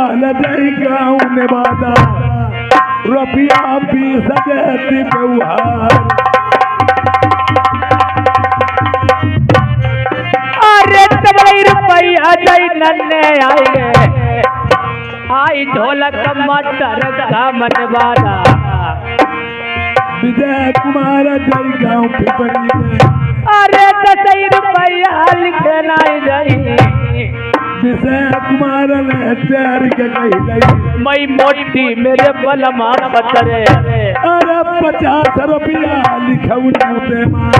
माल दई गाँव नेवादा रुपया 20 देती व्यवहार। अरे तबई रुपया दई नन्हे आएंगे आई ढोलक मटर का मनवादा। विजय कुमार जय गाँव पिपरी में। अरे 10 रुपया लिखे नहीं दई विजय कुमार ने तेर के कही दई मई मोटी मेरे बलमा पतरे। अरे 50 रुपया लिखऊ पे मां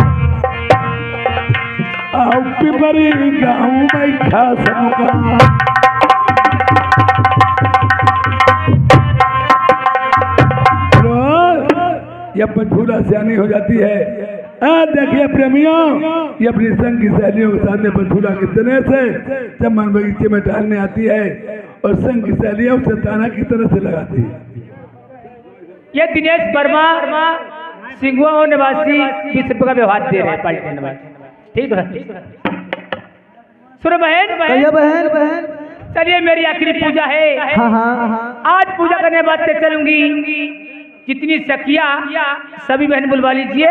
आओ पिपरी गाँव में खास मुकाम। ये पछूला सियानी हो जाती है। देखिए प्रेमियों, ये अपनी संग की सहेलियों के सामने पछूला कितने से चमन बगीचे में टहलने आती है और संग की सहेलियों से ताना की तरह से लगाती है। ये दिनेश वर्मा सिंगुआ निवासी 20 रुपये का व्यवहार दे रहे हैं पलटे निवासी। ठीक है सुनो बहन बहन बहन चलिए मेरी आखिरी पूजा है। हाँ। आज पूजा करने बाद से चलूंगी। जितनी सखिया सभी बहन बुलवा लीजिए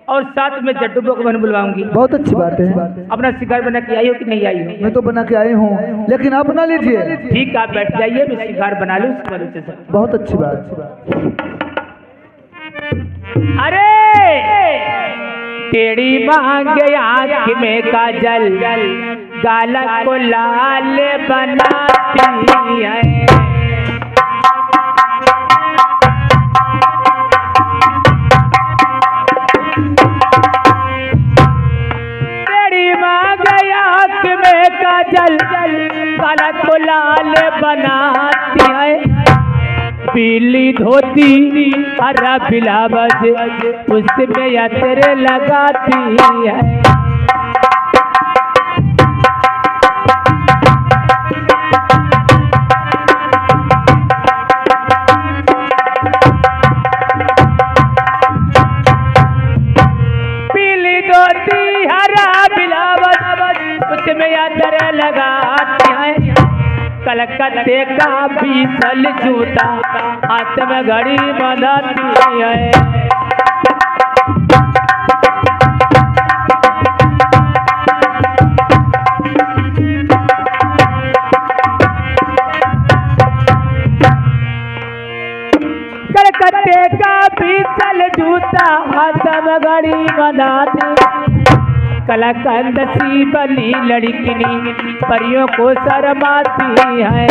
और साथ में जड्डूबो को बहन बुलवाऊंगी। बहुत अच्छी बात है। अपना शिकार बना के आई हो कि नहीं आई हो? मैं तो बना के आई हूँ, लेकिन आप बना लीजिए। ठीक, आप बैठ जाइए, मैं शिकार बना लूँ उसके बाद से। बहुत अच्छी बात। अरे टेढ़ी मांगे आँख में काजल गाल को लाल बनाती है। काजल काला को लाल बनाती है। पीली धोती हरा बिलावज उसमें अतर लगाती है। पीली धोती हरा बिलावज उसमें अतर लगाती है। कलकत्ते का बीसल जूता हाथ में घड़ी बंधाती है। कलकत्ते का बीसल जूता हाथ में घड़ी बंधाती। कलाकंद सी बनी लड़किनी परियों को शर्माती है।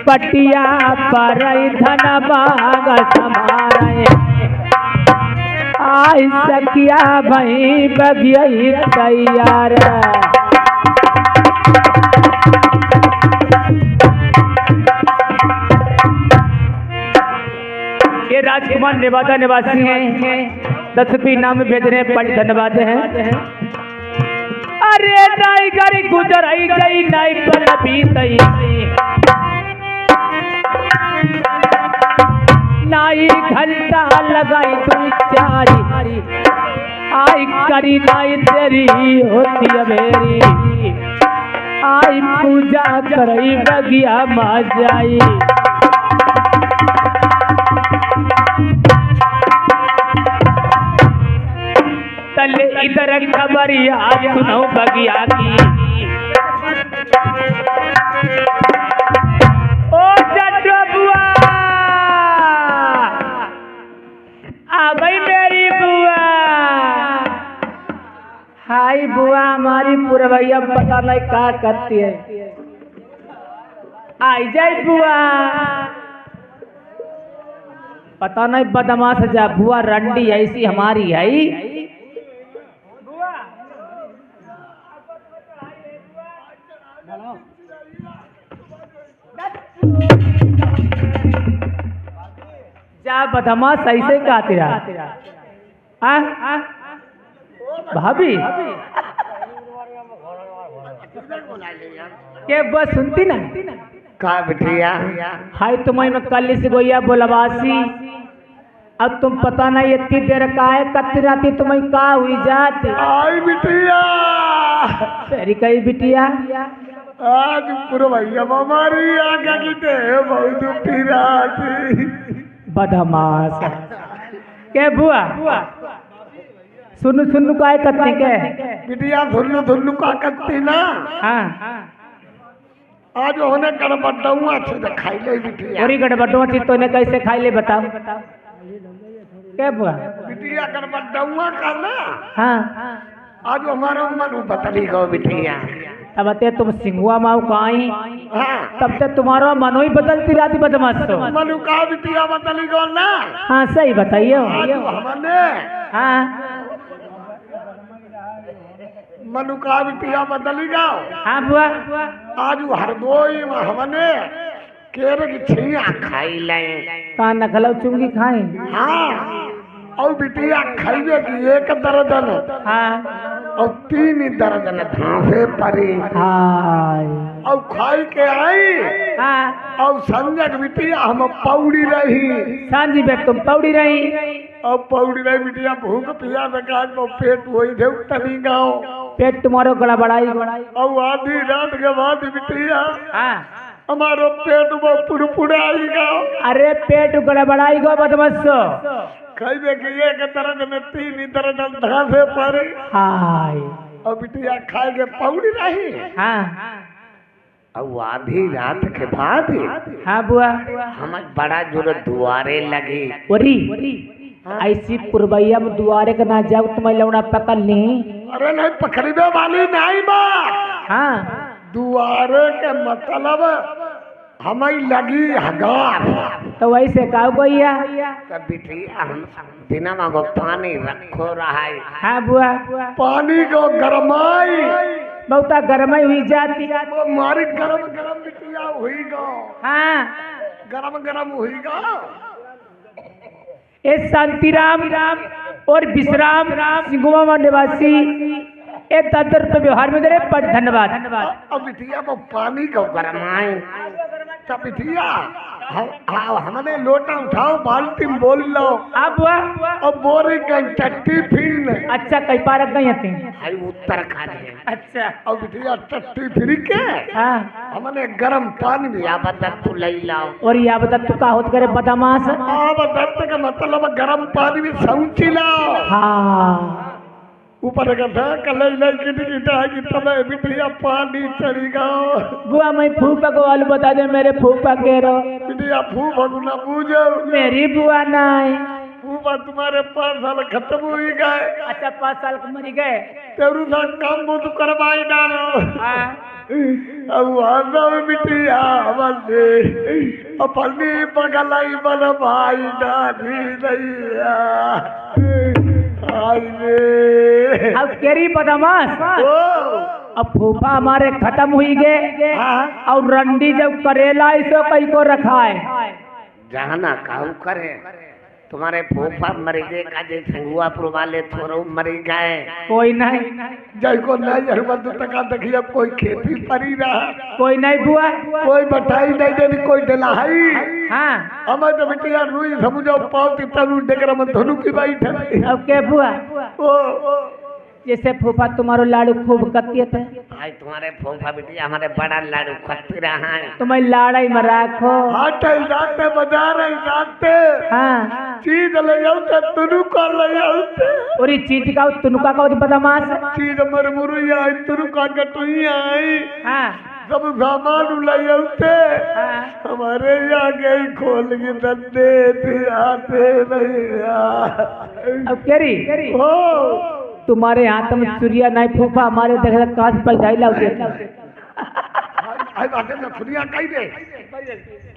पटिया पर धन बाग समारे आई सकिया भई बगिया तैयार। ये राजकुमार नेवादा निवासी हैं। 10 रुपये नाम भेज रहे हैं, बड़ी धन्यवाद है। अरे नाई गाड़ी गुजर आई गई नाई पर बीतई नाई घंटा लगाई 2-4 आई करी नाई तेरी होती है मेरी आई पूजा करई बगिया मा जाई। तले इधर खबरिया सुनो बगिया की। ओ जड्डो बुआ आ गई मेरी बुआ। हाय बुआ हमारी पूरे भैया पता नहीं क्या करती है। आई जाए बुआ। पता नहीं बदमाश जा बुआ रंडी ऐसी हमारी है। जा बदमाश सही से कहा तेरा भाभी के बस सुनती ना का बिटिया हाय तुम्हें मैं कल से गोया बोलवासी अब तुम पता नहीं इतनी देर का है कत्ती राती तुम्हें का हुई जात आई बिटिया तेरी कही बिटिया आज पूरा भैया हमारी आगे की ते बहुत पीराती बदमाश के बुआ सुनु का है कत्ती के बिटिया धुल्लू का करती ना हाँ आज होने गड़बड़ाऊँ अच्छे से खाई ले बिटिया और गड़बड़ो चीज तो ने कैसे खाई ले बताओ क्या बुआ बिटिया गड़बड़ाऊँ करना हाँ आज हमारा मन बदली गो बिटिया तब ते तुम सिंगुआ माऊ कहीं हाँ तब तक तुम्हारा मनो ही बदलती रहती बदमाश तो मनु का बिटिया बदली गो ना हाँ सही बताइयो आज हमने हाँ मनु का बिटिया बदली गो हाँ बुआ आज हरदोई में हमने केरे की छिया खाई ले कहाँ नखलऊ चुंगी खाए हाँ और बिटिया खाइबे की एक दर्जन हाँ और 3 दर्जन धांसे परी हाय और खाई के आई हाँ और संजय बिटिया हम पौड़ी रही सांझी में तुम पौड़ी रही और पौड़ी रही बिटिया भूख पिया बेकार को पेट वही दे तनी गाँव पेट तुम्हारो गड़ा बढ़ाई और आधी रात के बाद बिटिया हाँ हमारो पेट वो पुड़पुड़ाई गाँव अरे पेट गड़ा बढ़ाई गो बदमाश खाइबे की एक दर्जन 3 दर्जन धांसे परी हाय और बिटिया खाए के पौड़ी रही हाँ और आधी रात के बाद हाँ बुआ हम बड़ा जोर दुआरे लगे ओरी ऐसी पुरबैया में दुआरे का ना जाओ तुम्हें लौड़ा पकड़ ली अरे नहीं पकड़ने वाली नहीं बा हाँ दुआरे के मतलब हमें लगी हगार तो वैसे का गैया तब बिटिया हम बिना मांगो पानी रखो रहा है हाँ बुआ पानी को गरमाई बहुता गरमाई हुई जाती वो मारी गरम गरम बिटिया हुई गो हाँ गरम गरम हुई गो ए शांतिराम और विश्राम सिंगुआ निवासी ए 10 रुपये व्यवहार में दे रहे पर धन्यवाद अब बिटिया वो पानी को गरमाई तब बिटिया हमने लोटा उठाओ बाल्टी में बोल लो आप बुआ अब बोरी का टट्टी फिर अच्छा कई पारक गई हती हाई उत्तर खा दिए अच्छा और बिटिया टट्टी फिर के हाँ हमने गरम पानी में आबदत तू ले लाओ और यह बता तू का होत करे बदमाश आबदत का मतलब गरम पानी में सौंची लाओ हाँ ऊपर का था कल गिटा की तब बिटिया पानी चढ़ी गाओ बुआ मैं फूफा को वालू बता दे मेरे फूफा कह रहा बिटिया फूफा को ना पूछो मेरी बुआ नहीं फूफा तुम्हारे 5 साल खत्म हुई गए अच्छा 5 साल के मरी गए तेरू सा काम वो तो करवाई डालो अब आना बिटिया बंदे अपनी पगलाई बन भाई डाली नैया अब केरी बदमाश अब फूफा हमारे खत्म हुई गए और रंडी जब करेला इसो कई को रखा है जाना काहू करे तुम्हारे फूफा मरी गए काजे संगुआपुर वाले थोड़ो मरी गए कोई नहीं जय को नहीं हरबंद टका देखिए कोई खेती परी रहा कोई नहीं बुआ कोई बटाई नहीं देनी कोई डलाई हाँ हमें तो बिटिया रुई समझो पावती तनु डेकर मन धनु की बैठे अब के बुआ ओ जैसे फूफा तुम्हारो लाड़ू खूब कतिये थे भाई तुम्हारे फूफा बिटिया हमारे बड़ा लाड़ू खत्ती रहा है तुम्हें लाड़ाई में राखो हाटे जाते बाजार जाते हाँ चीज ले आते तुनु का ले आते और ये चीज का तुनुका का बदमाश चीज मर मुरुया तुनु का गटुइया आई हाँ सब सामान ले आते हमारे आगे ही खोल के दंदे आते नहीं अब केरी हो तुम्हारे हाथ में चुरिया नहीं फूफा हमारे देख कांच पर जाई लाओ आई बात में खुदिया कही दे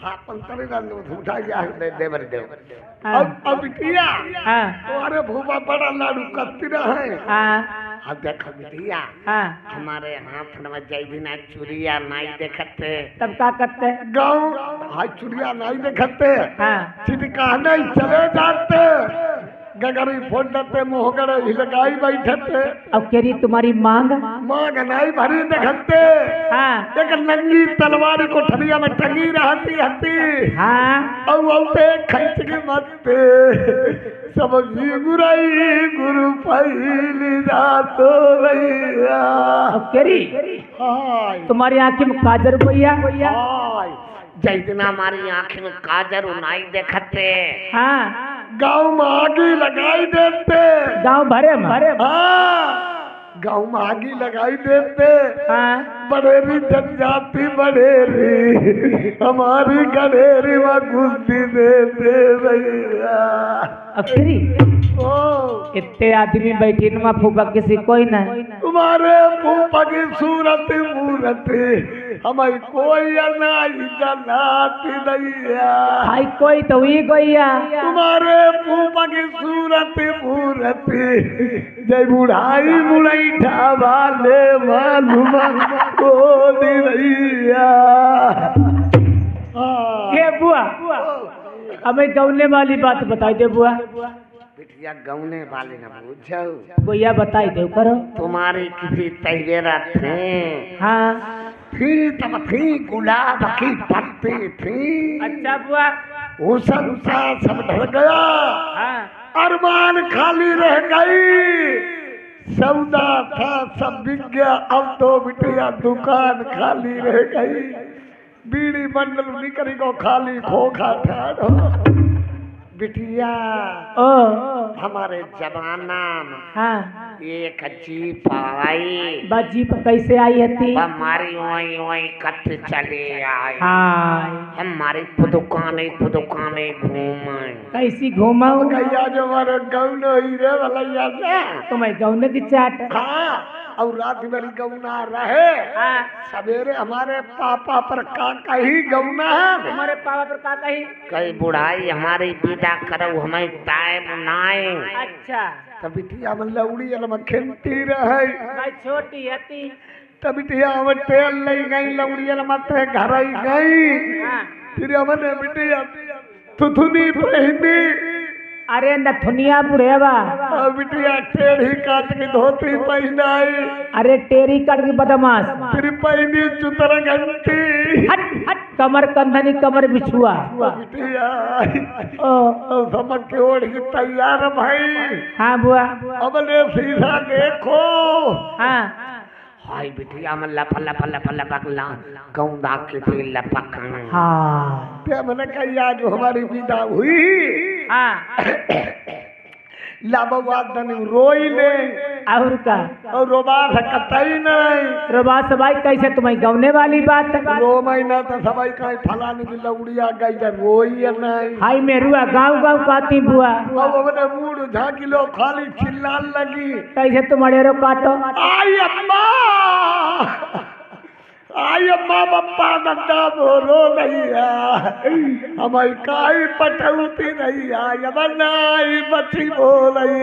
हां पंतरे का उठा गया है देवर देव अब बिटिया हाँ तुम्हारे भूपा बड़ा लाडू कत्ती रहा है हाँ अब देखो बिटिया हाँ हमारे हाथ में जाई बिना चुरिया नहीं देखते तब का करते गाँव हाथ चुरिया नहीं देखते हाँ चिटका नहीं चले जाते गगरी फोड़ते मोहगड़ हिलकाई बैठते अब केरी तुम्हारी मांग माँ गनाई भरी देखते हाँ एक नंगी तलवार को ठरिया में टंगी रहती हती हाँ और औते खींच के मरते सब गुरई गुरु पहली रात रैया अब केरी हाय तुम्हारी आंखी में काजर भैया हाय जैतना हमारी आँख में काजर उनाई देखते हाँ गाँव में आगी लगाई देते गांव भरे में हाँ गाँव में आगी लगाई देते हाँ बड़ेरी जनजाति बड़ेरी हमारी गडेरी में घुसती देते भैया अब केरी ओ इतने आदमी बैठी नुमा फूफा किसी कोई ना तुम्हारे फूफा की सूरत मूरत हमारी कोई अनाई जलाती दैया भाई कोई तो हुई गैया तुम्हारे फूफा की सूरत मूरत जय बुढ़ाई बुढ़ैठा वाले मालूम को दी दैया ये बुआ हमें गौने वाली बात बताई दे बुआ बिटिया गौने वाले न पूछो गोया बताई दे करो तुम्हारी किसी तहवेरा थे हाँ थी तब थी गुलाब की पत्ती थी अच्छा बुआ हुसन सा सब ढल गया हाँ अरमान खाली रह गई सौदा था सब बिक गया अब तो बिटिया दुकान खाली रह गई बीड़ी बंडल निकली को खाली खोखा ठाड़ो बिटिया ओ हमारे जमाना में हाँ एक जीप आई बाजी पर कैसे आई हती हमारी वही वही कत चले आई हाँ हमारी दुकाने घूमे कैसी घूमाऊ गैया जो हमारे गौनो हीरे वाला ना तुम्हें गौने की चाट हाँ और रात मेरी गौना रहे हाँ सवेरे हमारे पापा पर काका ही गौना है हमारे पापा पर का कही कई बुढ़ाई हमारी विदा करो हमें टाइम नाई अच्छा तब बिटिया में लौड़ी अलम खेलती रहे भाई छोटी हती तब बिटिया में तेल ले गई लौड़ी अलम घर आई गई हाँ फिर हमने बिटिया थुथुनी पहनी अरे नथुनिया बुढ़ेवा और बिटिया टेढ़ी काट की धोती पहनाई अरे टेरी कट की बदमाश फिर पहनी चुतर घंटी हट हट कमर कंधनी कमर बिछुआ बिटिया ओ और समझ के ओढ़ के तैयार भाई हाँ बुआ हमने सीधा देखो हाँ हाय बिटिया में लपकला गौंदा के थी लपक हाँ ते मैंने कहा जो हमारी विदा हुई हाँ लाभवादन रोई ले और का और रोबा सकताई नहीं रबा सबाई कैसे तुम्हें गौने वाली बात रो महीना तो सबाई कहीं फलाने की लौड़िया गई तो रोई नहीं हाय मेरुआ गाँव गाँव काती बुआ अब अपने मूड झाँकी लो खाली चिल्लान लगी कैसे तुम अड़ेरो काटो आई अम्मा बप्पा दद्दा बोलो नहीं हमारी काई पटौती नहीं आई बच्ची बोल रही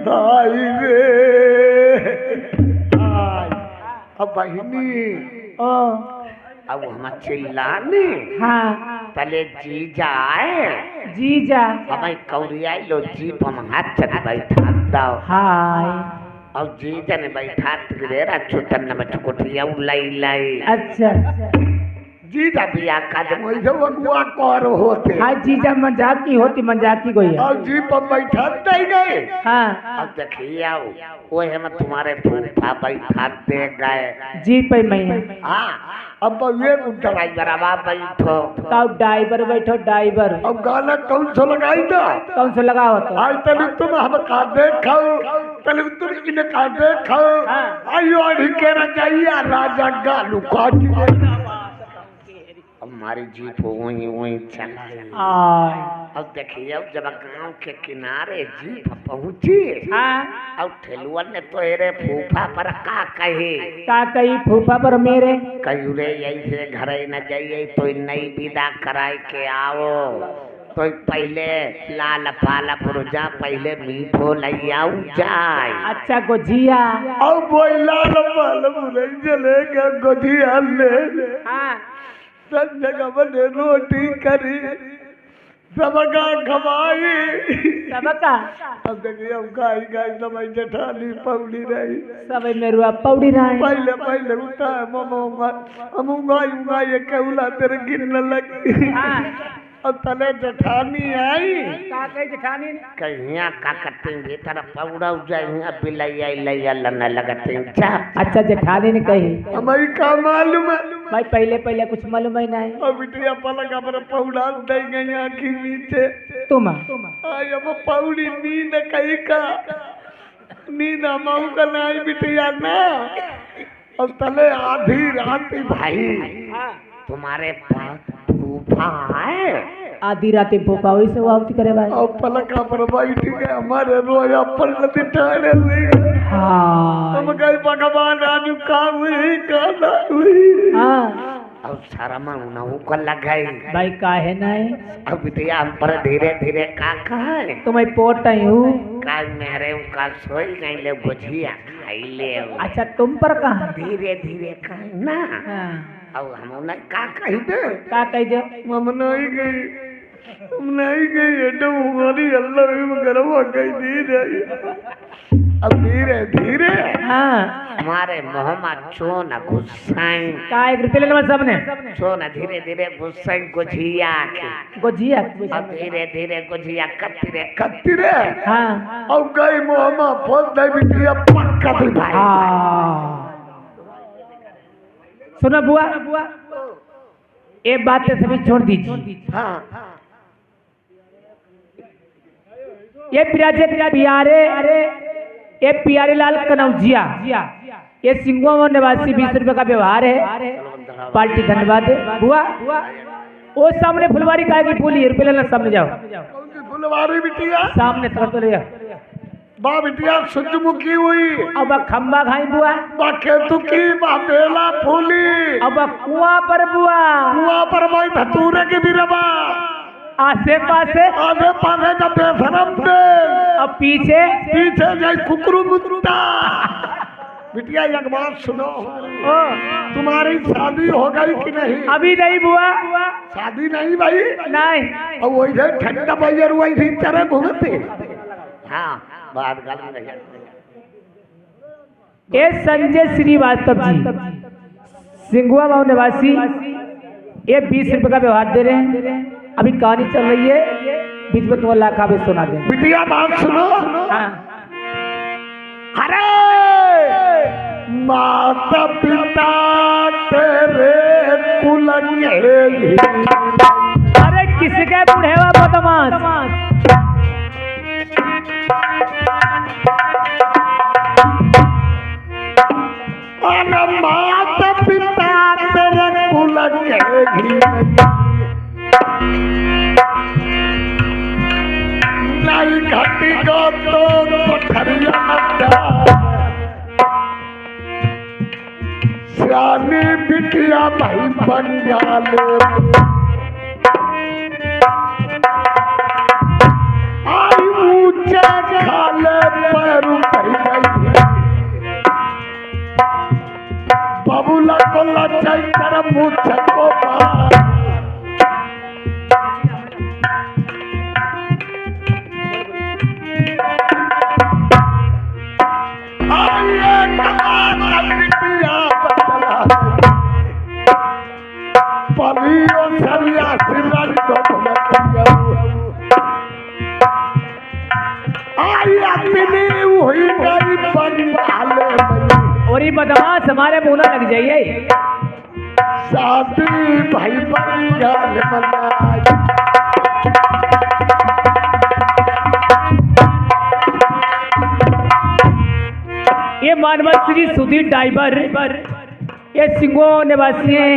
आई रे अब बहिनी ओ अब हम चिल्लाने हाँ पहले जीजा आए जीजा हमें कौरिया लो जीप हम हाथ चल बैठा दो हाय और जीजा ने बैठा तेरा छुटन न में ठुकुटिया लाई अच्छा जीजा बिया का जब वैसे वकुआ कर होते हाय जीजा मजाकी होती मजाकी गोई और जीप पर बैठा नहीं गए हाँ अब देखिए आओ वो है मैं तुम्हारे फूफा बैठा दे गए जी पे मैं हाँ अब ये ड्राइवर अब बैठो तो ड्राइवर बैठो ड्राइवर अब गाना कौन सा लगाई ना कौन सा लगाओ तो आज तक तुम हम का देखाओ तले तुम इन्हें का देखाओ आयो अढ़के न जाइए राजा गालू काटी हमारी जीप वही वही चल आय अब देखिए अब जब गांव के किनारे जीप पहुंची हाँ अब ठेलुआ ने तो एरे फूफा पर का कहे का कही फूफा पर मेरे कही रे ऐसे घर न जाइए तो नई विदा कराए के आओ तो पहले लाल पाला पुरजा पहले मीठो लई आऊ जाए अच्छा गोजिया अब वही लाल पाल बुरे चलेगा गोजिया ले हाँ सब जगह बने रोटी करी सबका खवाई। सबका अब देखिए हम गाय गाय समय जठानी पौड़ी रही सब मेरुआ पौड़ी रहा है। पहले पहले उठा है ममोंगा हम उंगा ये केवला तेरे गिरने लगी। हाँ। अब तले जठानी आई का कही जेठानी कहिया का करते भीतर पौड़ा जाए बिलैया लैया लड़ने लगते जा। अच्छा जेठानी ने कही हमारी का मालूम है भाई पहले पहले कुछ मालूम ही नहीं। अब बिटिया पलक पर पौड़ा दे गई आँखी नीचे तुम आई अब पौड़ी नींद कही का नींद मऊ का नहीं बिटिया ना। अब तले आधी रात भाई तुम्हारे पास फूफा है आधी रात भूपा वही से वापसी करे भाई। और पलका पर बैठ गए हमारे रोया पर नदी ठाड़े हुए। हाँ हम गए भगवान राजू का हुई का ना हुई। हाँ और शर्म उन्हों को लगाई भाई काहे नहीं अब बिटिया हम पर धीरे धीरे का कहे तुम्हें पोट हूँ। का मेरे का सोई नहीं ले गुजिया खाई ले अच्छा तुम पर कहा धीरे धीरे कहे ना। हाँ। अब हम नहीं का कही दे का कह दो हम नहीं गई हम नहीं गई एडम हमारी अल्लाह में गरवा गई दी रही। अब धीरे धीरे हाँ हमारे मोहम्मद चोन गुस्साई का 1 रुपये ले सबने चोन धीरे धीरे गुस्साई गुजिया के गोजिया अब धीरे धीरे गुजिया कत्तिरे कत्तिरे हाँ अब गई मोहम्मा फोन दे बिटिया पक्का दी भाई। हाँ सुनो बुआ ये बातें सभी छोड़ दीजिए। हाँ ये प्यारे ये प्यारे लाल कनौजिया ये सिंगों निवासी 20 रुपए का व्यवहार है पार्टी धन्यवाद बुआ। वो सामने फुलवारी का की फूली रुपये लेना सामने जाओ कौन सी फुलवारी बिटिया सामने तो ले बा बिटिया सूरजमुखी हुई अब खम्बा खाई बुआ बा केतुकी बा बेला फूली अब कुआं पर बुआ कुआं पर भाई धतूरे की बिरबा आसे पासे आधे पाने का बेशरम दे अब पीछे पीछे जाए कुकरू मुद्दा। बिटिया एक बात सुनो ओ तुम्हारी शादी हो गई कि नहीं? अभी नहीं बुआ शादी नहीं भाई नहीं अब वही से ठंडा बजर वही से चरे घूमते। हाँ बात गल में रही ये संजय श्रीवास्तव जी सिंगुआ गांव निवासी ये 20 रुपए का व्यवहार दे रहे हैं। अभी कहानी चल रही है बीच में तुम्हें लाखा भी सुना दें। बिटिया बात सुनो हाँ अरे माता पिता तेरे कुल के अरे किसके बुढ़ेवा बदमाश अरे माता पिता तेरे कुल के नहीं घटी को तो पथरिया श्यानी बिटिया भाई बंगाले आई ऊंचे खाले पैरू बबूला को लचाई कर मुझ को और ये बदमाश हमारे मुंह ना लग जाइए। शादी भाई बंगाल मनाई ये मानवत श्री सुधीर ड्राइवर ये सिंगो निवासी है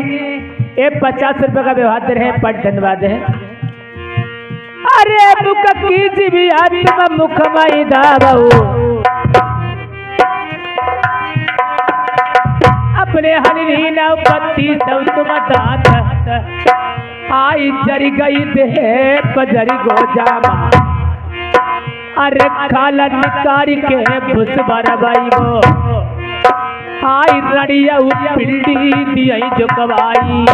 ये 50 रुपए का व्यवहार दे रहे हैं पर धन्यवाद है। अरे मुख की जीवी आत्मा मुख मई दाबू अपने हरी नव पत्ती सब तुम दात आई जरी गई दे बजरी गो जामा अरे खाला निकारी के भुस बरबाई वो हाय रड़िया पिंडी दिया जो कवाई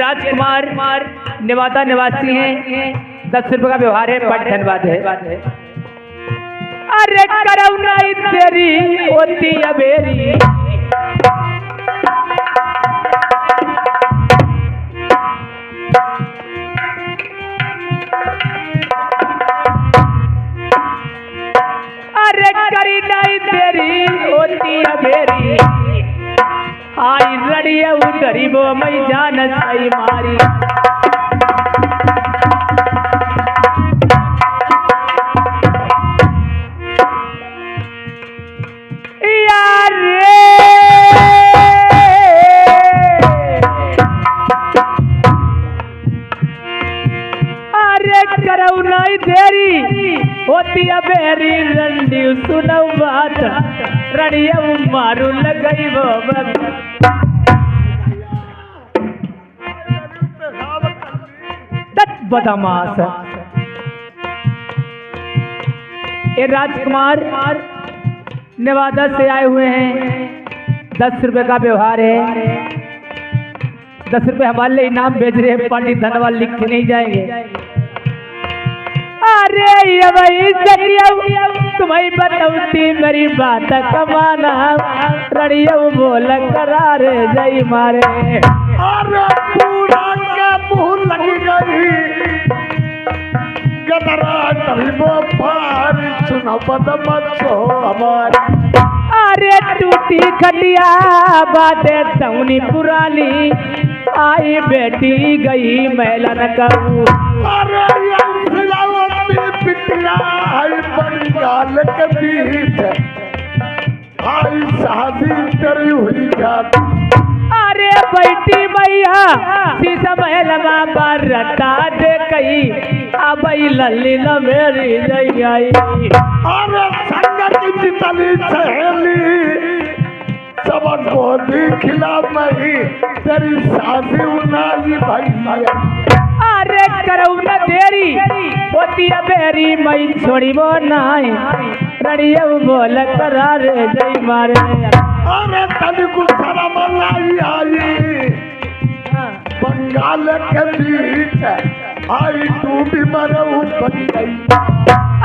राजकुमार नेवादा निवासी हैं, 10 रुपए का व्यवहार है, बड़ा धन्यवाद है। अरे करुणा तेरी होती अबेरी, अरे करी नहीं तेरी होती अबेरी, आई लड़िया गरीबो मैं जान सही मारी। यार अरे करऊ नहीं देरी होती अबेरी, रंडी सुनऊ बात रड़िया मारू लगई वो बदमाश। ये राजकुमार नेवादा से आए हुए हैं, 10 रुपए का व्यवहार है, 10 रुपए हमारे लिए इनाम भेज रहे हैं, पंडित धन्यवाद लिख के नहीं जाएंगे। अरे ये भाई तुम्हें बताऊती मेरी बात कमाना, रड़िया बोल करार जय मारे। अरे पूरा के मुंह लगी गई गदरा गरीबो पार, सुना बदमत हो हमारी। अरे टूटी खटिया बातें तौनी पुरानी, आई बेटी गई मैला न कहूँ। अरे पिटिया आई बड़ी गाल के बीच, आई शादी करी हुई जाती। अरे बैठी मैया शीशा महल में रटा दे कही, अब लल्ली न मेरी जई आई। अरे संगत जितनी सहेली सबक बोली खिला मही, तेरी शादी उनाली भाई। अरे करऊ न देरी होती अबेरी, मई छोड़ी वो नाई रड़िया बोल करार जय मारे। अरे तनी कुछ शर्म लाई आई, बंगाल के बीच आई तू भी मरऊ बन गई।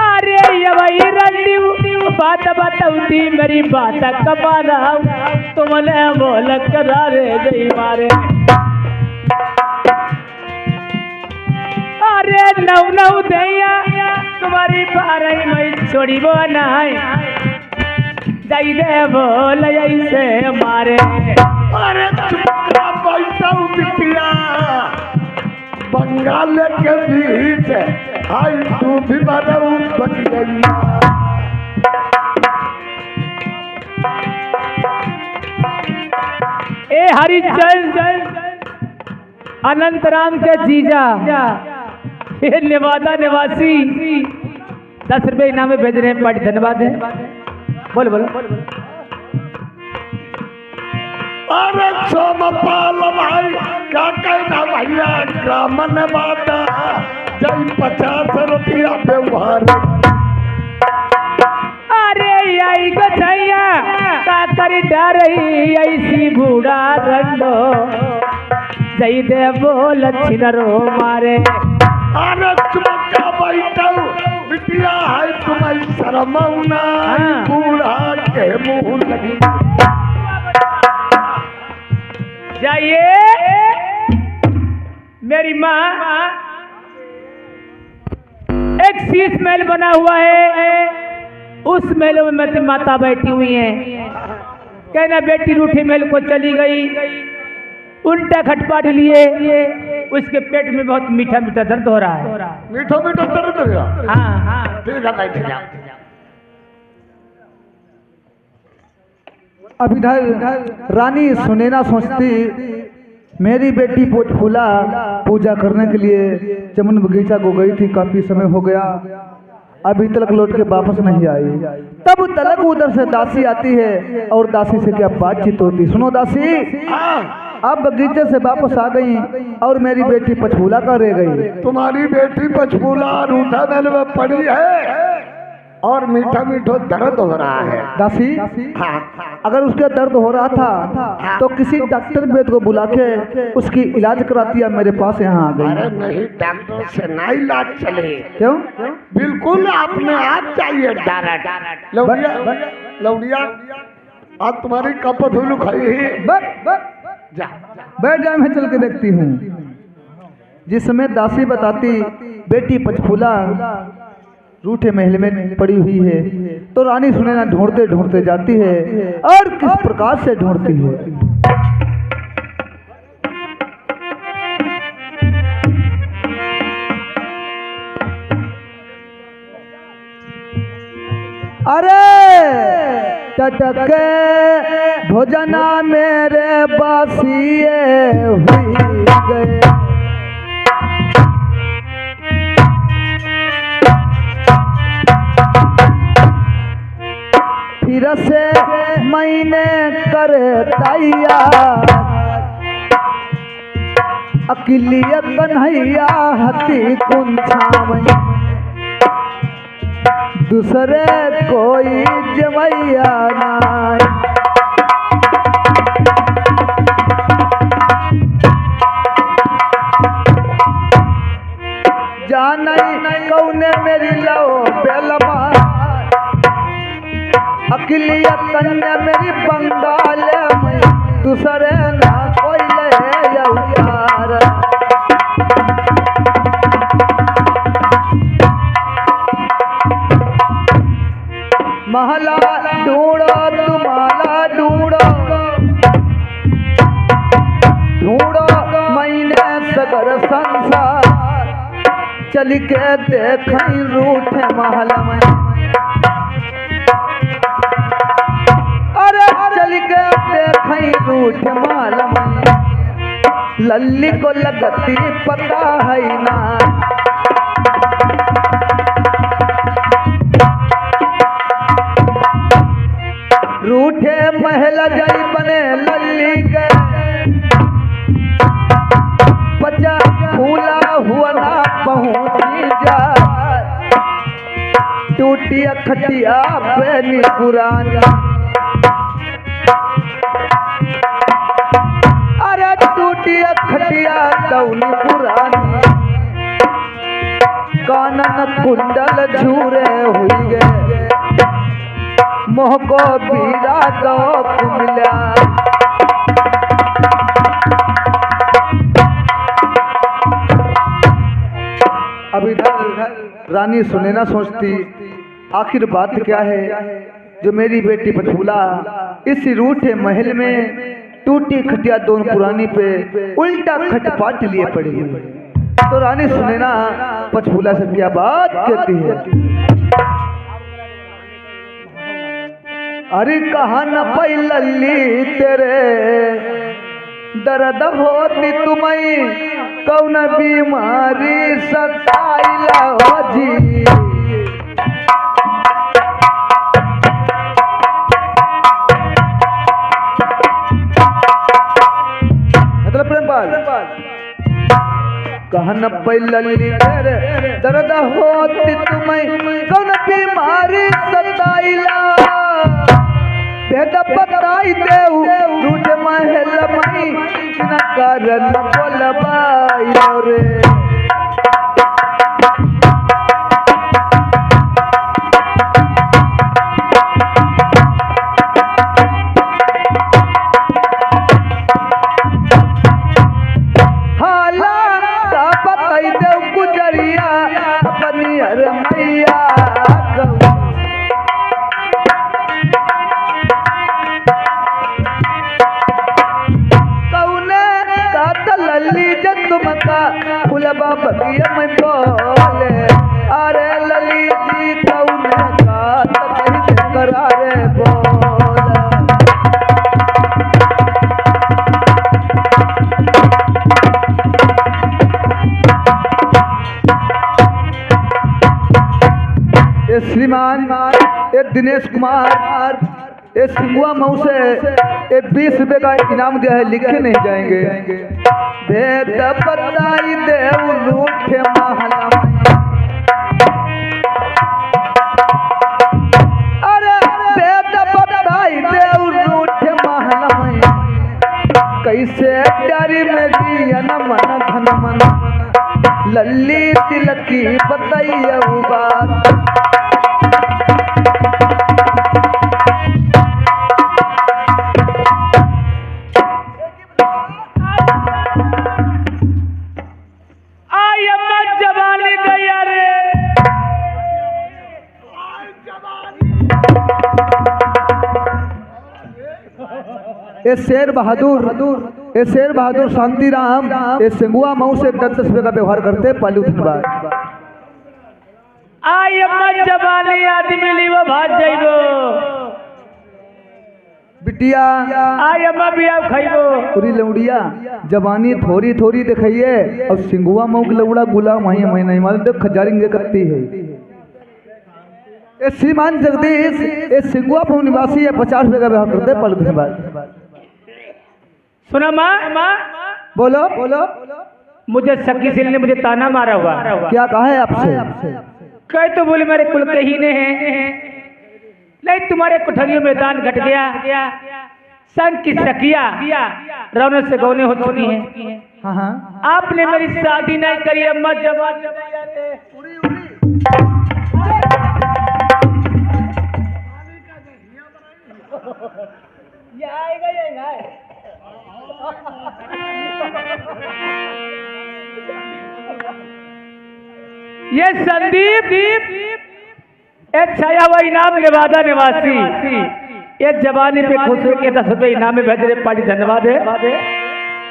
अरे ये वही रंडी बात बताऊती मेरी बात कमाना, तुमने बोल करार जय मारे। अरे नौ दैया तुम्हारी पारई मैं छोड़ी वो नाई, दई दे बोल ऐसे मारे। अरे चुपका बैठाऊ बिटिया, बंगाल के बीच आई तू भी मरऊ बन गई। ए हरिचंद अनंतराम के जीजा, ये नेवादा निवासी 10 रुपए इनाम में भेज रहे हैं, बड़ी धन्यवाद है। बोलो बोलो। अरे सोमपाल भाई क्या कहना भैया, ग्रामन माता जय 50 रुपया व्यवहार। अरे आई गैया का करी डरई ऐसी बूढ़ा रंडो, जय दे बोल छिनरो मारे। अरे चुमका बैठाऊ बिटिया है तुम्हें शर्मौना, बूढ़ा के मुंह लगी। जाइए मेरी माँ, एक शीश महल बना हुआ है, उस महल में मेरी माता बैठी हुई है। कहना बेटी रूठी महल को चली गई, उल्टा खटपाट लिए, उसके पेट में बहुत मीठा मीठा दर्द हो रहा है। मीठो मीठो दर्द हो गया। हाँ हाँ ठीक है बैठ जाओ। अब इधर रानी सुनैना सोचती मेरी बेटी पोचफूला पूजा करने के लिए चमन बगीचा को गई थी, काफी समय हो गया, अभी तक लौट के वापस नहीं आई। तब तलक उधर से दासी आती है और दासी से क्या बातचीत होती। सुनो दासी, अब बगीचे से वापस आ गई और मेरी बेटी पछूला का रह गई। तुम्हारी बेटी पछूला रूठा महल में पड़ी है और मीठा मीठो दर्द हो रहा है। दासी, हाँ, अगर उसका दर्द हो रहा था तो किसी डॉक्टर वेद को बुला के उसकी इलाज कराती है, मेरे पास यहाँ आ अरे गई। नहीं, डॉक्टर से ना इलाज चले, क्यों? बिल्कुल अपने आप चाहिए डायरेक्ट। लौड़िया लौड़िया, आज तुम्हारी कप धुलू खाई ही। जा बैठ जाए, मैं चल के देखती हूँ। जिस समय दासी बताती बेटी पंचफूला रूठे महल में पड़ी हुई है, तो रानी सुनैना ढूंढते ढूंढते जाती है और किस प्रकार से ढूंढती है। अरे टटके भोजना मेरे बासिए हुई गए, फिर से मैंने करे तैयार, अकेलिया कन्हैया हती कुंछावई, दूसरे कोई जमैया नाई। जानई कौने मेरी लो बेलमा, अकेलिया कन्या मेरी बंगाल में, दूसरे ना कोई ले यार। महला ढूंढो तुम्हारा ढूंढो, ढूंढो मैंने सगर संसार, चल के देखई रूठे महल में, अरे चल के देखई रूठे महल में, लल्ली को लगती पता है ना। रूठे महल जई बने लल्ली के, बच्चा फूला हुआ ना पहुंची जा, टूटी खटिया बेनी पुरानी, अरे टूटी खटिया दौनी पुरानी, कानन कुंडल झूरे हुई गए, मोह को बीरा गो मिला। अब इधर रानी सुनैना सोचती आखिर बात क्या है जो मेरी बेटी पंचफूला इस रूठे महल में टूटी खटिया दोनों पुरानी पे उल्टा खटपाट लिए पड़ी है। तो रानी सुनैना पंचफूला से क्या बात कहती है। अरे कहा न पाई लल्ली तेरे दर्द होती तुम्हें, कौन बीमारी सताइला हो जी। मतलब प्रेम बात कहा न पाई लल्ली तेरे दर्द होती तुम्हें, कौन बीमारी सताइला, भेद बताई देऊ रूठ महल मई, न कारण बोलबाई रे। हाला का बताई देऊ गुजरिया अपनी हर मैया फुलबा बगिया में बोले, अरे लली जी कौने का तकलीफ करारे बोले। ये श्रीमान ये दिनेश कुमार ये सिंगुआ मऊ से ये 20 रुपए का इनाम दिया है, लिखे नहीं जाएंगे। भेद बताई देऊ रूठे महल लल्ली दिल की बताइए बात। आई अम्मा जवानी गया रे। ये शेर बहादुर शांतिराम ये सिंगुआ मऊ से 10 रुपए का व्यवहार करते पालू धन्यवाद। आई अम्मा जवानी आदमी लीवो भाज जाइबो। बिटिया आई अम्मा भी आप खाइबो। पूरी लौड़िया जवानी थोड़ी थोड़ी दिखाइए और सिंगुआ मऊ की लौड़ा गुलाम वही वही नहीं मालूम देख खजारिंगे करती है। ये श्रीमान जगदीश ये सिंगुआ मऊ निवासी है 50 रुपए का व्यवहार करते पालू धन्यवाद। सुना माँ बोलो मुझे सखी सिल ने मुझे ताना मारा हुआ। क्या कहा है आपसे? कह तो बोले मेरे कुल के ही ने हैं। नहीं तुम्हारे कोठरियों में दान घट गया। संग की सखिया रौनक से गौने हो चुकी हैं। हाँ आपने मेरी शादी नहीं करी अम्मा जवान ये संदीप एक छाया हुआ इनाम नेवादा निवासी ये जवानी पे खुश के 10 रुपए इनाम में भेज रहे पार्टी धन्यवाद है।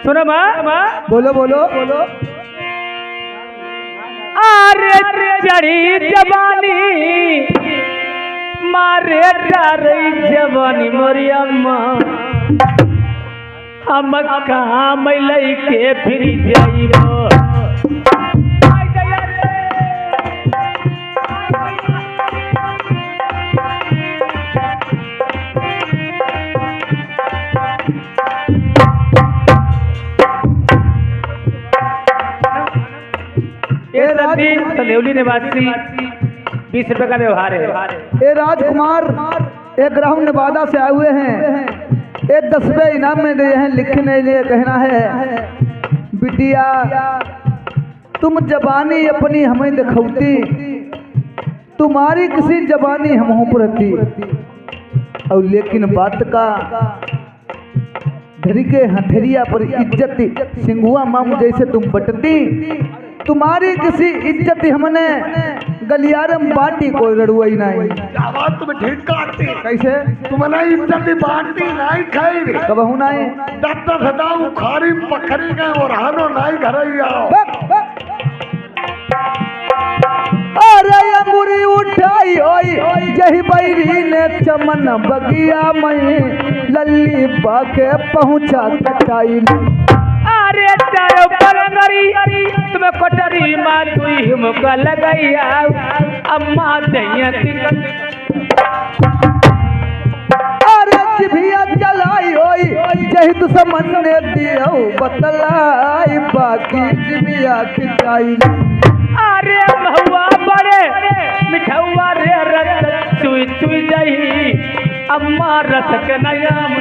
सुनो माँ बोलो अरे चढ़ी जवानी मारे डरी जवानी मोरी अम्मा हम कहाँ मिलई के फिर जाइबो। सलेवली निवासी 20 रुपए का व्यवहार है। ये राजकुमार एक ग्राम नवादा से आए हुए हैं। एक 10 रुपए इनाम में दिए हैं। लिखने लिए कहना है बिटिया तुम जबानी अपनी हमें दिखौती तुम्हारी किसी जबानी हम हो रहती और लेकिन बात का धरी के हथेरिया पर इज्जत सिंगुआ मामू जैसे तुम बटती तुम्हारी किसी इज्जत हमने गलियारम बाटी कोई रड़ुआई नहीं। आवाज तुम ठीक काटती कैसे तुमने इज्जत बांटती नहीं खाई रे कब हूँ नहीं दत्ता सदाऊ खारी पखरी गए और हानो नहीं घर ही आओ। अरे अंगूरी उठाई होई यही बैरी ने चमन बगिया में लल्ली बाके पहुंचा कटाई। अरे तारो परंगरी तुम्हें कोठरी मां तुई हमका लगैया अम्मा दैया अरे जिभिया चलाई होई यही दुश्मन ने दियो बतलाई बाकी जिभिया खिंचाई। अरे महुआ बड़े मिठौआ रे रस चुई चुई जाई अम्मा रस के नयाम।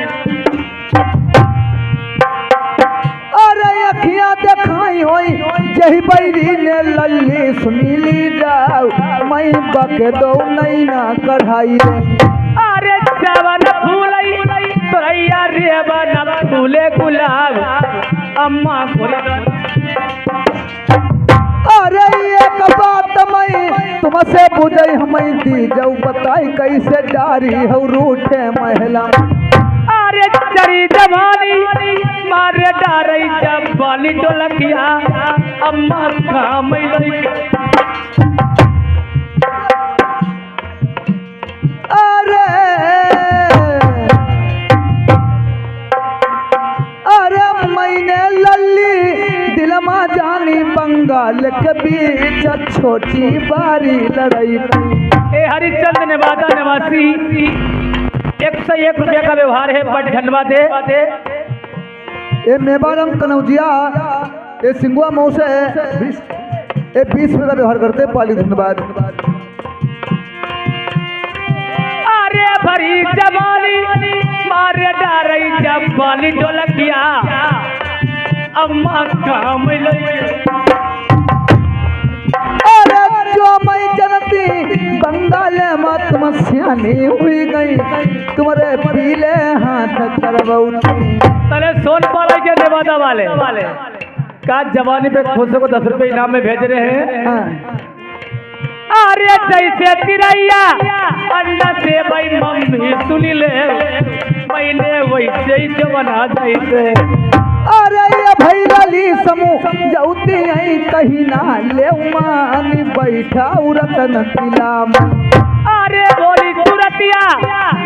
अरे अखियां दिखाई होई यही बैरी ने लल्ली सुनीली जाओ मई बके दो नहीं ना कढ़ाई। अरे चावन फूलई तोरैया रे बन फूले गुलाब अम्मा अरे एक बात मैं तुमसे बुझई हमें दी जाऊ बताई कैसे डारी हो रूठे महिला। अरे चरी जवानी मारे डारई जब बाली डोलकिया अम्मा काम अरे मैंने लल्ली दिलमा जानी बंगाल के बीच छोटी बारी लड़ाई थी। ए हरिचंद नेवादा निवासी 101 रुपये का व्यवहार है बट धन्यवाद है। ये मेवारम कनौजिया ये सिंगुआ मऊ से 20 रुपये का व्यवहार करते पाली धन्यवाद। अरे भरी जवानी मारे डारई जब बाली डोलकिया अम्मा काम यो मैं जनती बंगाल में तुम सियानी हुई गई तुम्हारे पीले हाथ करवौती। तले सोन पाला के नेवादा वाले का जवानी पे खुश को 10 रुपए इनाम में भेज रहे हैं। हाँ। अरे जैसे तिरैया अंडा से भाई मम्मी सुनी ले मैंने वैसे ही जवाना जैसे। अरे ये भैरली समूह जौती आई कहीं ना ले मानी बैठा रतन किला। अरे बोली सूरतिया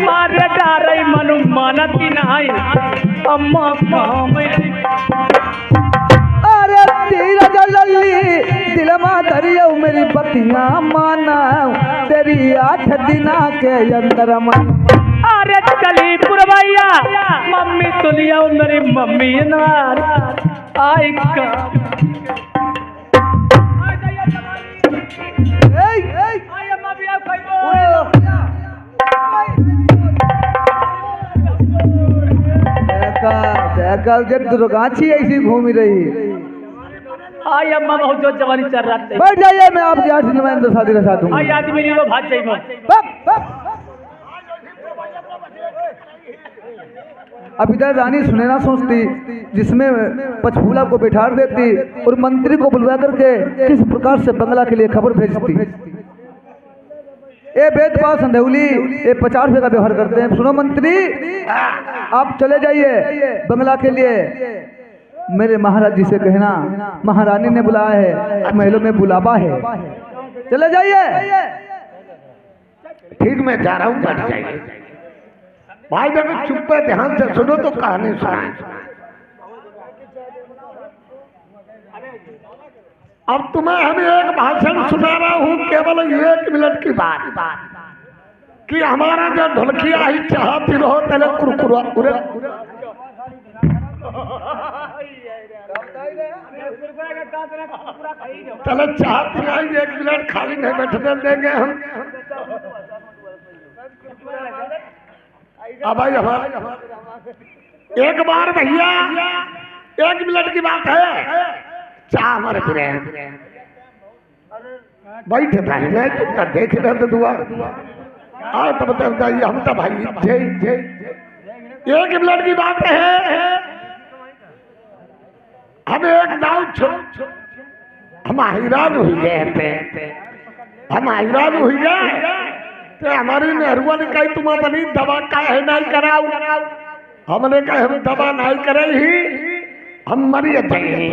मारे डारे मनु मानती नहीं अम्मा काम। अरे तीर जलली दिल में दरियो मेरी बतियां माना तेरी 8 दिना के अंदर मन। अरे चली पुरवैया मम्मी सुनिया मेरी मम्मी नार आई का। जब दुर्गाछी ऐसी घूम रही। आई अम्मा बहुत जो जवानी चल रहा है। बैठ जाइए मैं आपकी आज नुमाइंदा शादी रखा दूंगा। आई आदमी नहीं वो भाग जाएगा। अब इधर रानी सुनैना सोचती जिसमें पंचफूला को बैठा देती और मंत्री को बुलवा करके किस प्रकार से बंगला के लिए खबर भेजती। ए बेदपाल संधौली ये 50 रुपए का व्यवहार करते हैं। सुनो मंत्री आप चले जाइए बंगला के लिए मेरे महाराज जी से कहना महारानी ने बुलाया है महलों में बुलावा है चले जाइए। ठीक मैं जा रहा हूँ बैठ जाइए। भाई देखो चुप पे ध्यान से सुनो तो कहानी सुनाए। अब तुम्हें हम एक भाषण सुना रहा हूँ केवल 1 मिनट की बात कि हमारा जो ढोलकिया ही चाहती रहो तेरे कुरकुरा उरे चलो चाहती रही 1 मिनट खाली नहीं बैठने देंगे हम। अब भाई हमारा एक बार भैया 1 मिनट की बात है चाह हमारे पूरे बैठे था नहीं तुम देख रहे थे दुआ आओ तब बताइए हम तो भाई जय जय 1 मिनट की बात है। हम एक दाव हम हैरान हो गए हम हैरान हो गए तो हमारी नेहरुआ ने कही तुम अपनी दवा काहे नहीं कराओ। हमने कहा हम दवा नहीं कराई ही हम मरी जाए।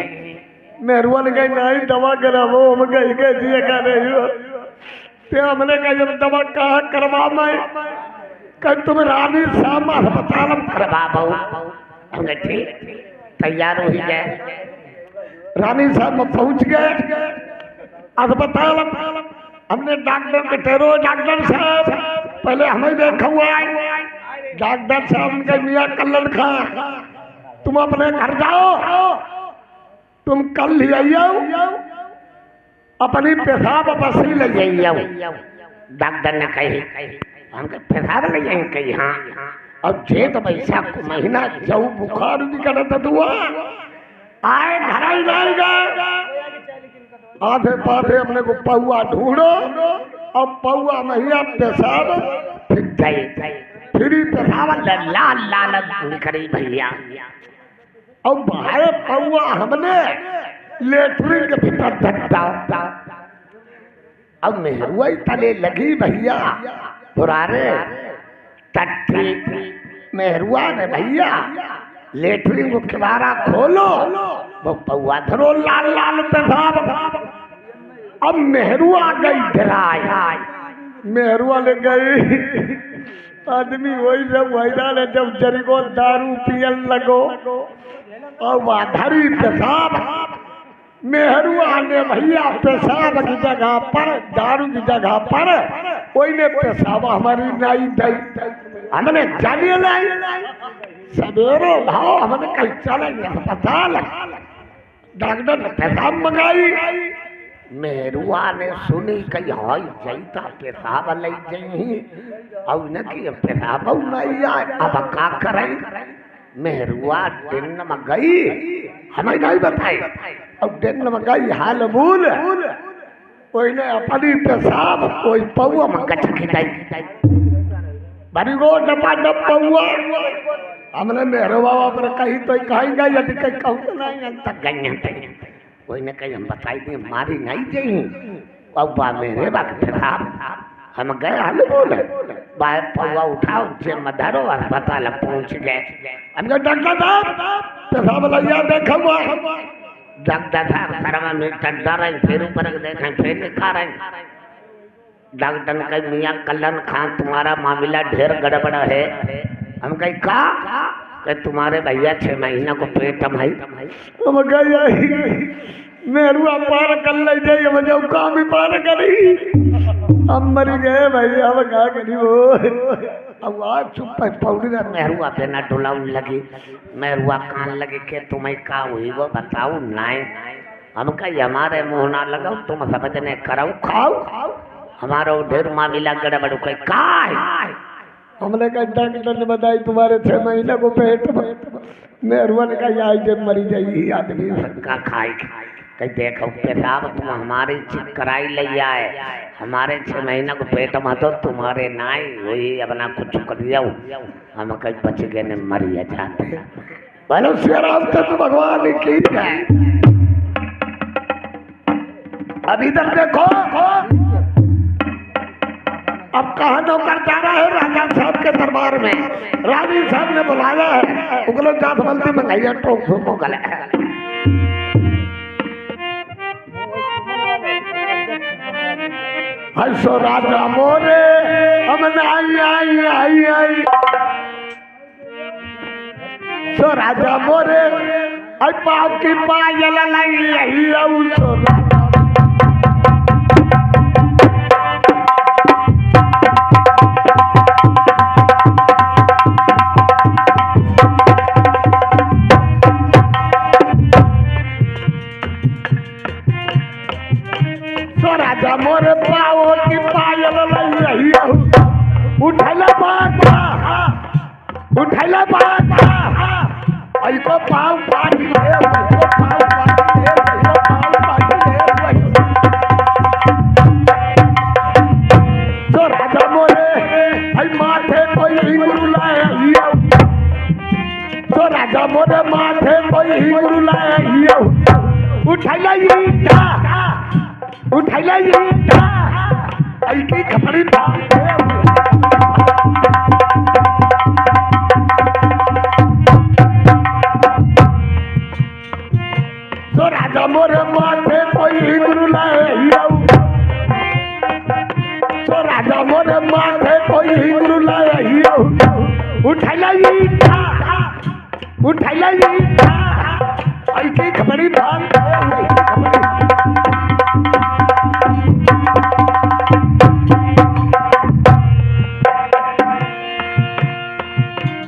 नेहरुआ ने कही नहीं दवा करावो हम कही के जिए का नहीं हो तो हमने कहा जब दवा कहाँ करवा मैं कहीं तुम रानी शाम अस्पताल में करवा बहु हमने ठीक तैयार हो गए। रानी साहब में पहुंच गए अस्पताल। हमने डॉक्टर के ठहरो डॉक्टर साहब पहले हमें देखा हुआ है। डॉक्टर साहब ने मियाँ कल्लड़ खा तुम अपने घर जाओ तुम कल ही आइयो अपनी पेशाब बसी ले जाइयो। डॉक्टर ने कही हम पेशाब ले जाएंगे कही हाँ अब जेठ बैसाख को महीना जब बुखार निकलता दुआ आए घर ही नहीं गए। आधे पाधे अपने को पौआ ढूंढो अब पौआ मैया पेशाब फिर पेशाब लाल लाल निकली भैया। अब बाहर पौआ हमने लेटरिन के भीतर धक्का अब मेहरुआ तले लगी भैया पुराने टट्टी मेहरुआ ने भैया लेटरिन को किनारा खोलो वो पौआ धरो लाल लाल पेशाब। अब मेहरुआ गई डराई मेहरुआ ले गई। आदमी वही सब हैरान है जब जरिगो दारू पियल लगो और वाधरी पेशाब। मेहरुआ ने भैया पेशाब की जगह पर दारू की जगह पर वही ने पेशाब हमारी नहीं दी। हमने जानिए नहीं सवेरे भाव हमने कल चलेंगे अस्पताल। डॉक्टर ने पेशाब मंगाई। मेहरुआ ने सुनी कही हाई जाता पेशाब ले जाई और न कि पेशाब नहीं आए अब का करें। मेहरुआ दिन में गई हमें नहीं बताई और दिन में गई हाल मूल ओइने अपनी पेशाब ओइ पौआ में गठ खिटाई बड़ी गो डपा डप पौआ हमने मेरे बाबा पर कहीं तो कहेंगे यदि कहीं कहूँ नहीं तक गई ओइने कहीं हम बताई दे मारी नहीं जाई पौआ मेरे बाग पेशाब हम गए हल बोले बाहर पौआ उठाओ जे मधारो अस्पताल पहुंच गए हम कहा डॉक्टर साहब पेशाब लइया देखा हुआ डॉक्टर साहब शर्मा में डर रहे फिर ऊपर देखें फिर दिखा रहे डॉक्टर ने कहा मियाँ कल्याण खान तुम्हारा मामला ढेर गड़बड़ है हम कहीं का तुम्हारे भैया 6 महीना को पेट हम हम मेरुआ पार कर ले जाइए मुझे काम ही पार करी हम मर गए भैया अब क्या करी वो अब आज चुप पौड़ी ना मेरुआ पे ना डुलाउन लगी मेरुआ कान लगे के तुम्हें का हुई वो बताओ नाय हम कहीं हमारे मुँह ना लगाओ तुम समझने कराओ खाओ हमारा ढेर मामला गड़बड़ कोई का हमने कहा डॉक्टर ने बताई तुम्हारे 6 महीने को पेट मेरुआ ने कहा आई जब मरी जाइए आदमी सबका खाए कहीं देखो पेशाब तुम हमारी चेक कराई ले आए हमारे 6 महीना को पेट में तो तुम्हारे नाई वही अपना कुछ कर दिया हम कहीं बच गए ने मरिया जाते बोलो रास्ते तो भगवान की है अब इधर देखो अब कहा नौकर जा रहा है राजा साहब के दरबार में रानी साहब ने बुलाया है उगलो जात बल्दी में गैया टोक सुनो गले हसो राजा मोरे हमने आई सो राजा मोरे आई पाव की पायल लाई सो राजा मोरे पाओ की पायल लई उठला बात आई को पाव पाट ले को पाव पाट ले को पाव पाट ले तो राजा मोरे आई माथे कोई हिंगरू लाया तो राजा मोरे माथे कोई हिंगरू लाया उठला आई की खपड़ी तो राजा मोरे माथे कोई हिंगरू लाए तो राजा मोरे माथे कोई हिंगरू लाए उठला आई की खपड़ी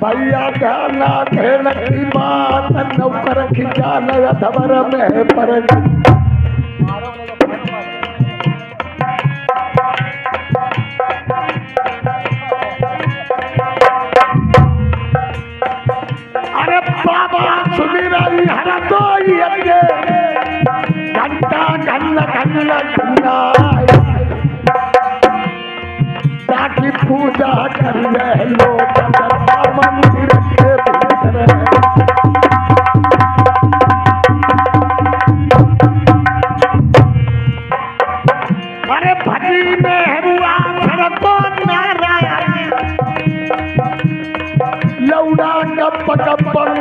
भैया गाना खेल की बात नौकर खिंचान धबर में पर अरे बाबा सुनी रही हर दो घंटा घन्ना ताकि पूजा कर रहे लोग मंदिर के भीतर अरे भजी में हुआ सरको नारायण लौड़ा गप्पन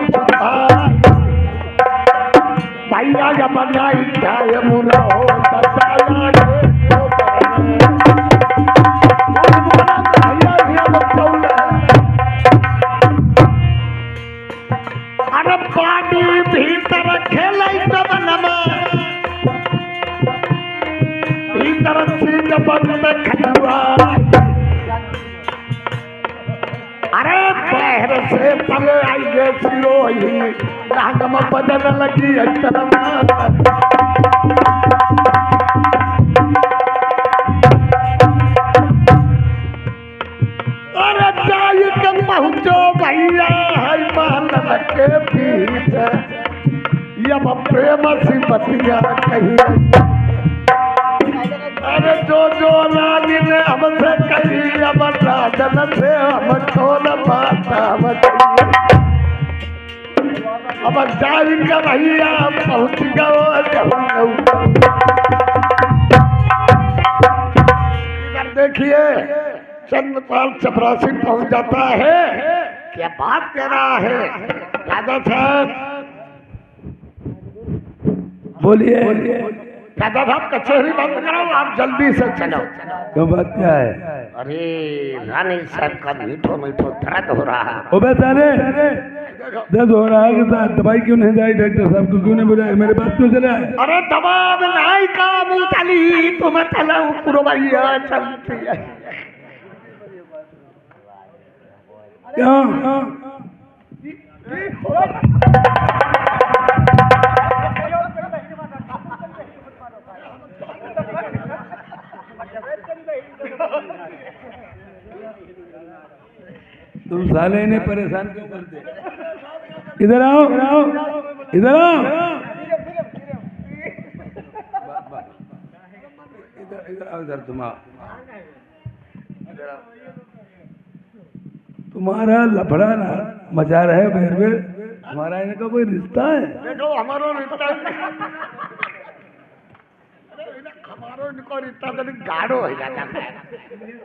भैया जब बनाई जाए मुनो अरे पानी भीतर खेल भीतर चीज बंद खजुआ अरे पैर से पले आई गे सिरोही रागम बदल लगी अरे जाई के पहुंचो भैया है मान के पीछे यम प्रेम सी बतिया कही अरे जो रानी ने हमसे कही अब राजन से हमको न पाता अब जाएंगे भैया पहुंच गए। इधर देखिए चंद्रपाल चपरासी पहुंच जाता है। क्या बात कह रहा है राजा साहब? बोलिए। राजा साहब कचहरी बंद करो, आप जल्दी से चलो। क्यों, बात क्या है? अरे रानी साहब का मीठो मीठो दर्द हो रहा है। ओ बेचारे दर्द हो रहा है कि दवाई क्यों नहीं दी डॉक्टर साहब को? क्यों नहीं बुलाया? मेरे पास क्यों चला है? अरे दबाव नहीं का मुँह चली तुम्हें चला पूरा भैया चलती है क्यों? तुम साले इन्हें परेशान क्यों करते? इधर आओ, इधर आओ, इधर आओ, इधर तुम आओ। तुम्हारा लफड़ा ना मचा रहे बेर तुम्हारा इनका कोई रिश्ता है? देखो हमारो रिश्ता हमारो इनको रिश्ता तो गाढ़ो हो जाता है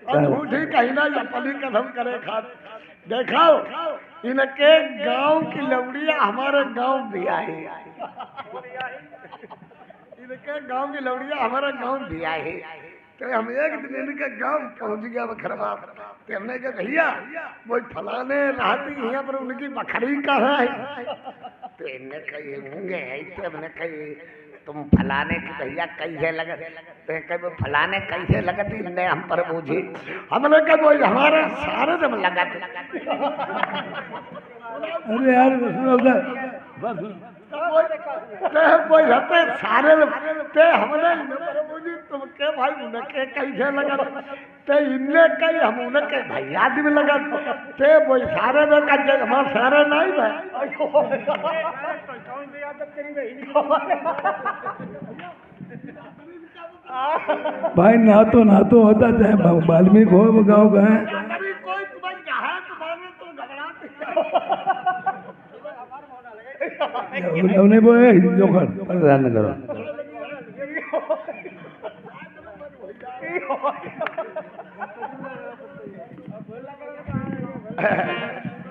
और झूठी कहीं ना लपली कदम करे खात। देखो इनके गांव की लवड़िया हमारे गांव भी आई, इनके गांव की लवड़िया हमारे गांव भी आई। तो हम एक दिन इनके गांव पहुंच गया बखरवा। तो हमने कहा भैया वो फलाने रहती यहाँ पर उनकी बकरी कहाँ है? तो इन्हें कही होंगे ऐसे, हमने कही तुम फलाने की भैया कैसे लगत? तो कभी फलाने कैसे लगत? इनने हम पर बूझी। हमने कहा वो हमारे सारे जब लगत अरे यार बस वो हते सारे ते हमने बूझी तुम के भाई उनके कैसे लगत? ते इनने कही हम उनके भैया दी में लगत। ते वो सारे में का हमारे सारे नहीं भाई ना तो होता चाहे वाल्मीकि हो गाँव का है। कोई तुम्हें जहाँ तुम्हारे तो घबराते उन्हें वो जोखर परेशान न करो।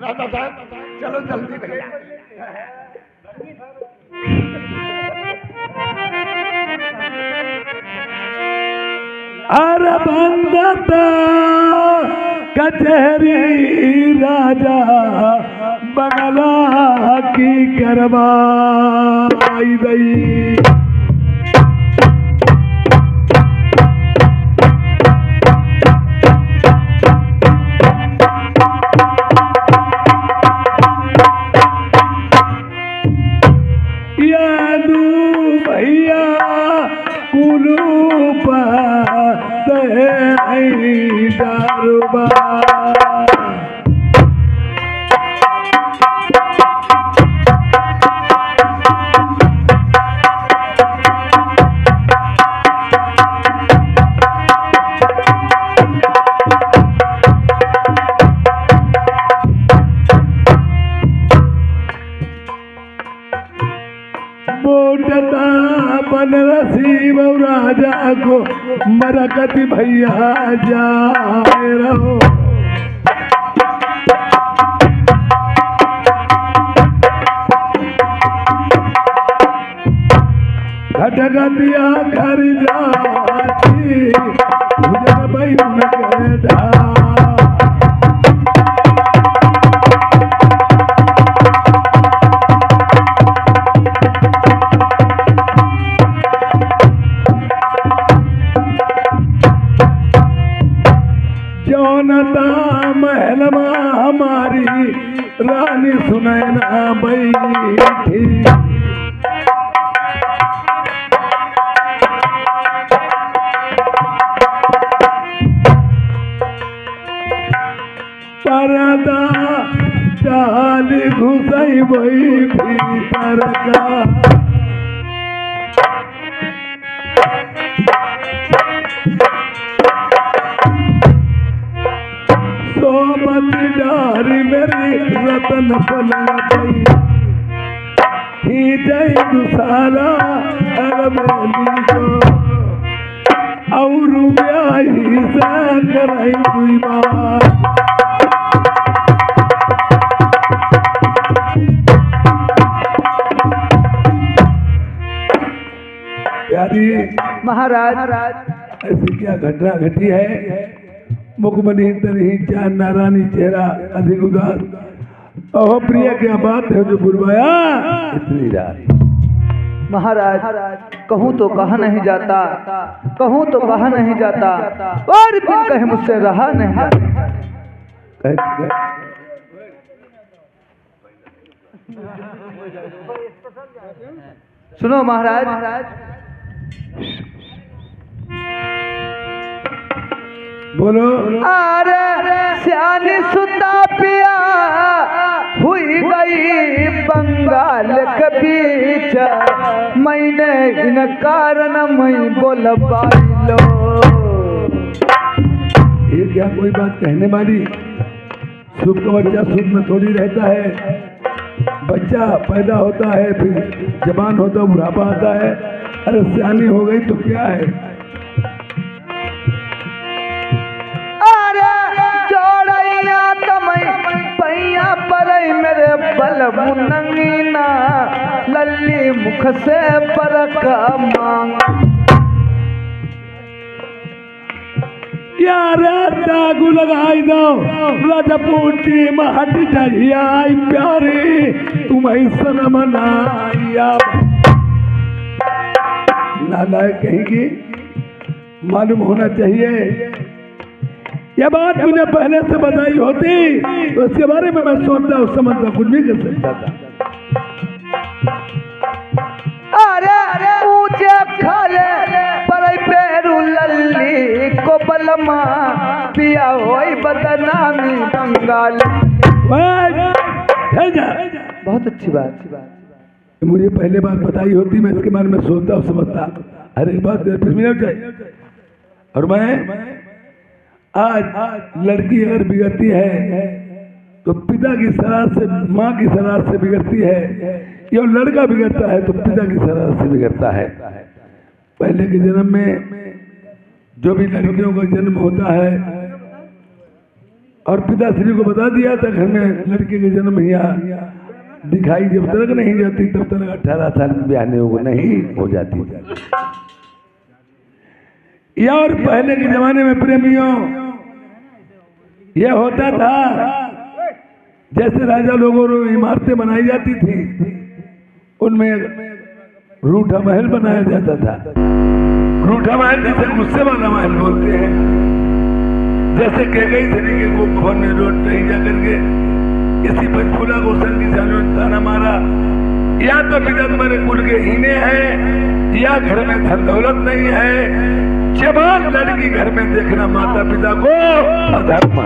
राजा साहब चलो जल्दी भैया। अरे बंदता कचहरी राजा बंगला की करवाई गई। यादू भैया कुलूप दारुबा बोटता बनरसी राजा को मरकती भैया जाए रहो। घटगतिया घर जाती गुजर बैन के ढा। जौनता महल हमारी रानी सुनैना बैठी। परदा चाल घुसई बई भीतर का। सोमत डारी मेरी रतन पलंग ही जय दुसाला अरमेली को और ब्याही से कराई दुई बार। प्यारी महाराज ऐसी क्या घटना घटी है? मुखमनी तरही चांद नारानी चेहरा अधिक उदास। ओह प्रिय क्या बात है जो बुलवाया इतनी रात? महाराज कहूँ तो कहा नहीं जाता, कहूँ तो कहा नहीं जाता, और फिर कहे मुझसे रहा नहीं जाता। सुनो महाराज, बोलो। अरे श्यानी सुता पिया हुई गई बंगाल के बीच, मैंने इन कारण मैं बोल पाइलो। ये क्या कोई बात कहने वाली? सुख का बच्चा सुख में थोड़ी रहता है। बच्चा पैदा होता है, फिर जवान होता, बुढ़ापा आता है। अरे सियानी हो गई तो क्या है? जोड़ैया तमई पैया परई मेरे बल मुनंगीना, लल्ली मुख से परक मांग। यार दागू लगाई दो रजपूती महट जहिया प्यारी तुम्हें सनम नाया। नालायक कहेंगी, मालूम होना चाहिए। यह बात मुझे पहले से बताई होती तो इसके बारे में मैं सोचता समझता कुछ भी कर सकता था। अरे ऊंचे खाले परई पेरू लल्ली को बलमा, पिया होई बदनामी बंगाल। बहुत अच्छी बात। मुझे पहले बात बताई होती मैं इसके बारे में सोचता समझता हर एक बात और मैं आज लड़की अगर बिगड़ती है तो पिता की शरारत से, माँ की शरारत से बिगड़ती है। या लड़का बिगड़ता है तो पिता की शरारत से बिगड़ता है। पहले के जन्म में जो भी लड़कियों का जन्म होता है और पिताश्री को बता दिया था घर में लड़के के जन्म यहाँ दिखाई जब तक नहीं जाती तब तक 18 साल में ब्याह नहीं हो जाती। या और पहले के जमाने में प्रेमियों यह होता था, जैसे राजा लोगों में इमारतें बनाई जाती थी उनमें रूठा महल बनाया जाता था। रूठा महल जिसे गुस्से वाला महल बोलते हैं। जैसे कैकेयी तरीके को खोन में रोड नहीं जा करके इसी पंचफूला को संगी सालों ने ताना मारा, या तो पिता तुम्हारे कुल के हीने हैं या घर में धन दौलत नहीं है। जवान लड़की घर में देखना माता पिता को अधर्म।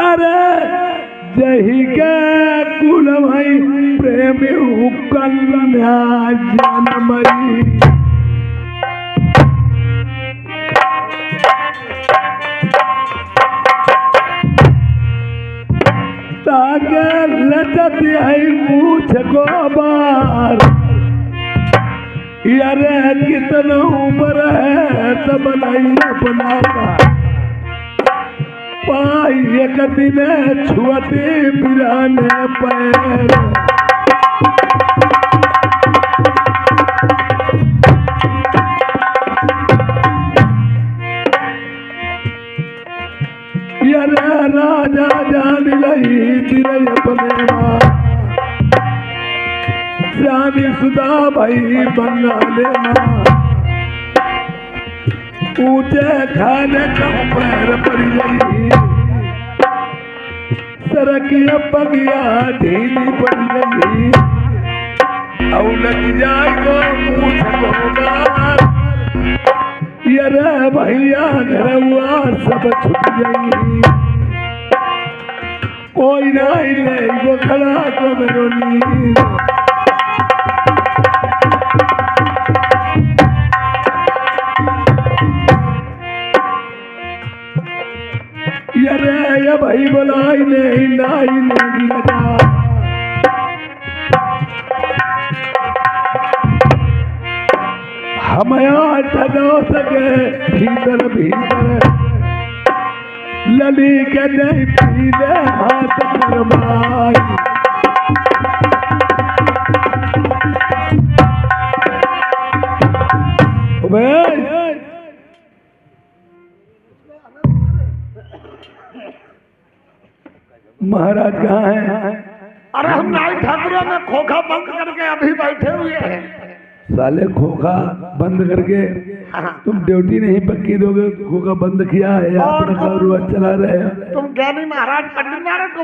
अरे जही के कुल भाई प्रेमी कन्या जनमरी, ताके लचती है मूछ को बार। यारे कितना उम्र है तब नहीं अपना पाई एक दिन छुअती पिराने पैर। यारे राजा जान लही तिरे अपने माँ, श्यामी सुधा भाई बंगा लेना। ऊंचे खाने कम पैर पड़ गई, सरकिया पगिया ढीली पड़ गई। औलत जाए को पूछ होगा, यारे भैया घर हुआ सब छुट गई। कोई नहीं ले वो खड़ा तो मेरो नींद। आई लेगी लगा। हम यहाँ ठहरो सके भीतर भीतर लली के नहीं पीले हाथ करवाई। महाराज कहाँ हैं? अरे हम नाई ठाकुरों में खोखा बंद करके अभी बैठे हुए हैं। साले खोखा बंद करके तुम ड्यूटी नहीं पक्की दोगे, खोखा बंद किया है या अपना कारोबार चला रहे हैं। तुम ज्ञानी महाराज पंडित महाराज को